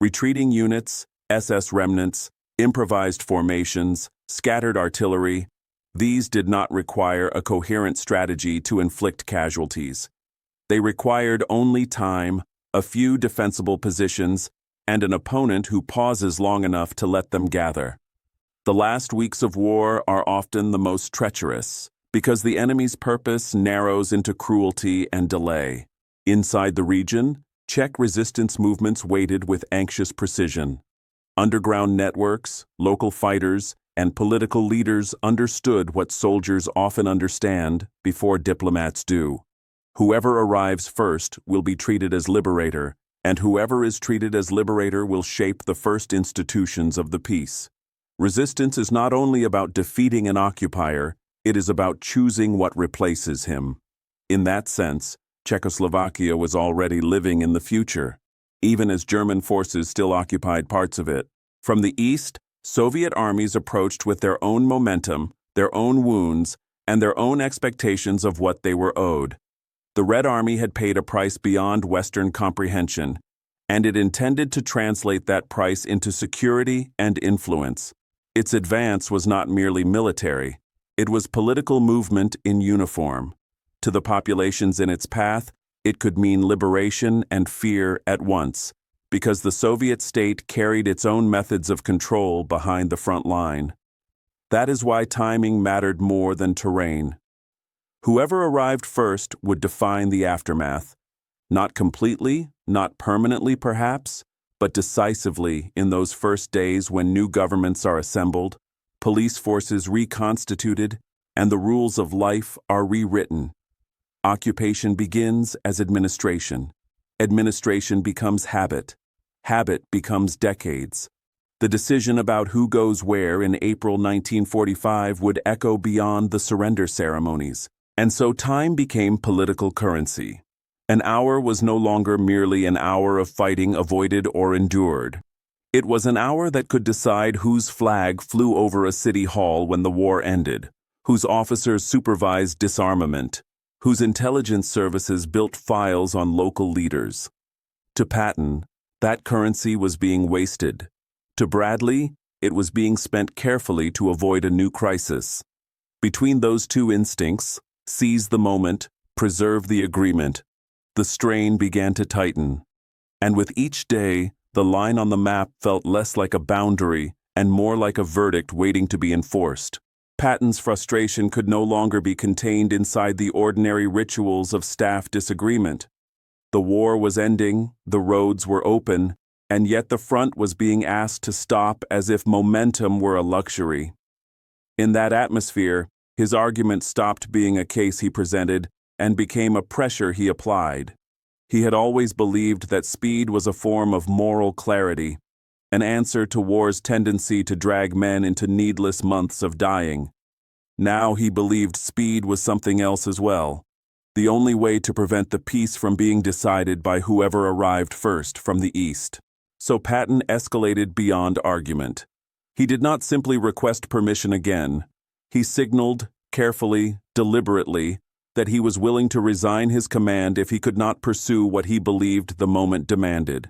Retreating units, SS remnants, improvised formations, scattered artillery, these did not require a coherent strategy to inflict casualties. They required only time, a few defensible positions, and an opponent who pauses long enough to let them gather. The last weeks of war are often the most treacherous, because the enemy's purpose narrows into cruelty and delay. Inside the region, Czech resistance movements waited with anxious precision. Underground networks, local fighters, and political leaders understood what soldiers often understand before diplomats do. Whoever arrives first will be treated as liberator, and whoever is treated as liberator will shape the first institutions of the peace. Resistance is not only about defeating an occupier, it is about choosing what replaces him. In that sense, Czechoslovakia was already living in the future, even as German forces still occupied parts of it. From the east, Soviet armies approached with their own momentum, their own wounds, and their own expectations of what they were owed. The Red Army had paid a price beyond Western comprehension, and it intended to translate that price into security and influence. Its advance was not merely military, it was political movement in uniform. To the populations in its path, it could mean liberation and fear at once, because the Soviet state carried its own methods of control behind the front line. That is why timing mattered more than terrain. Whoever arrived first would define the aftermath, not completely, not permanently perhaps, but decisively in those first days when new governments are assembled, police forces reconstituted, and the rules of life are rewritten. Occupation begins as administration. Administration becomes habit. Habit becomes decades. The decision about who goes where in April 1945 would echo beyond the surrender ceremonies. And so time became political currency. An hour was no longer merely an hour of fighting avoided or endured. It was an hour that could decide whose flag flew over a city hall when the war ended, whose officers supervised disarmament, whose intelligence services built files on local leaders. To Patton, that currency was being wasted. To Bradley, it was being spent carefully to avoid a new crisis. Between those two instincts, seize the moment, preserve the agreement, the strain began to tighten. And with each day, the line on the map felt less like a boundary and more like a verdict waiting to be enforced. Patton's frustration could no longer be contained inside the ordinary rituals of staff disagreement. The war was ending, the roads were open, and yet the front was being asked to stop as if momentum were a luxury. In that atmosphere, his argument stopped being a case he presented and became a pressure he applied. He had always believed that speed was a form of moral clarity, an answer to war's tendency to drag men into needless months of dying. Now he believed speed was something else as well, the only way to prevent the peace from being decided by whoever arrived first from the east. So Patton escalated beyond argument. He did not simply request permission again. He signaled, carefully, deliberately, that he was willing to resign his command if he could not pursue what he believed the moment demanded.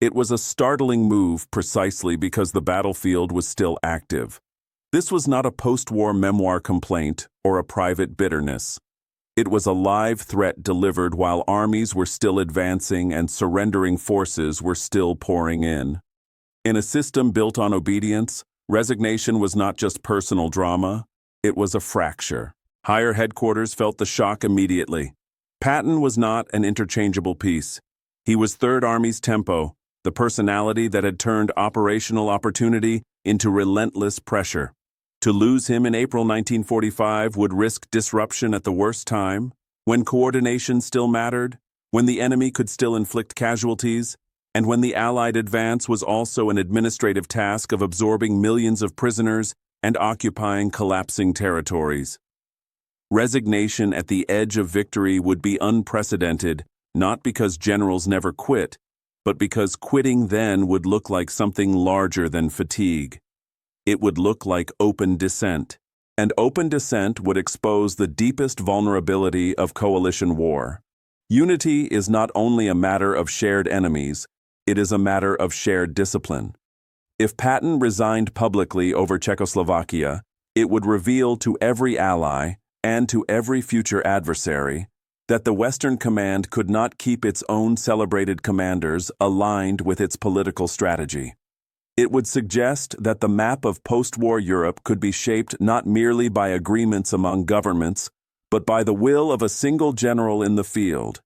It was a startling move precisely because the battlefield was still active. This was not a post-war memoir complaint or a private bitterness. It was a live threat delivered while armies were still advancing and surrendering forces were still pouring in. In a system built on obedience, resignation was not just personal drama, it was a fracture. Higher headquarters felt the shock immediately. Patton was not an interchangeable piece. He was Third Army's tempo, the personality that had turned operational opportunity into relentless pressure. To lose him in April 1945 would risk disruption at the worst time, when coordination still mattered, when the enemy could still inflict casualties, and when the Allied advance was also an administrative task of absorbing millions of prisoners and occupying collapsing territories. Resignation at the edge of victory would be unprecedented, not because generals never quit, but because quitting then would look like something larger than fatigue. It would look like open dissent, and open dissent would expose the deepest vulnerability of coalition war. Unity is not only a matter of shared enemies, it is a matter of shared discipline. If Patton resigned publicly over Czechoslovakia, it would reveal to every ally, and to every future adversary, that the Western Command could not keep its own celebrated commanders aligned with its political strategy. It would suggest that the map of post-war Europe could be shaped not merely by agreements among governments, but by the will of a single general in the field.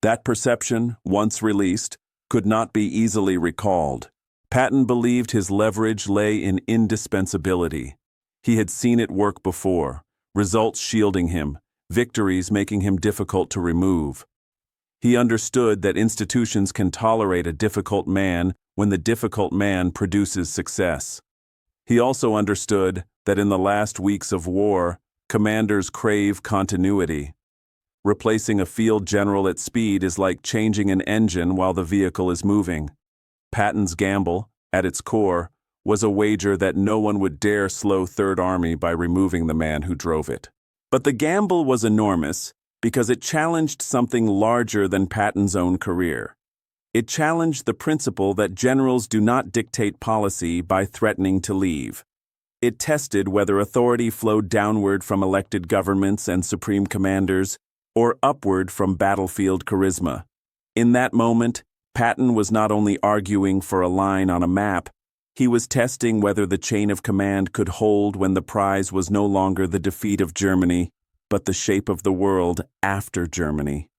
That perception, once released, could not be easily recalled. Patton believed his leverage lay in indispensability. He had seen it work before, results shielding him, victories making him difficult to remove. He understood that institutions can tolerate a difficult man when the difficult man produces success. He also understood that in the last weeks of war, commanders crave continuity. Replacing a field general at speed is like changing an engine while the vehicle is moving. Patton's gamble, at its core, was a wager that no one would dare slow Third Army by removing the man who drove it. But the gamble was enormous because it challenged something larger than Patton's own career. It challenged the principle that generals do not dictate policy by threatening to leave. It tested whether authority flowed downward from elected governments and supreme commanders, or upward from battlefield charisma. In that moment, Patton was not only arguing for a line on a map, he was testing whether the chain of command could hold when the prize was no longer the defeat of Germany, but the shape of the world after Germany.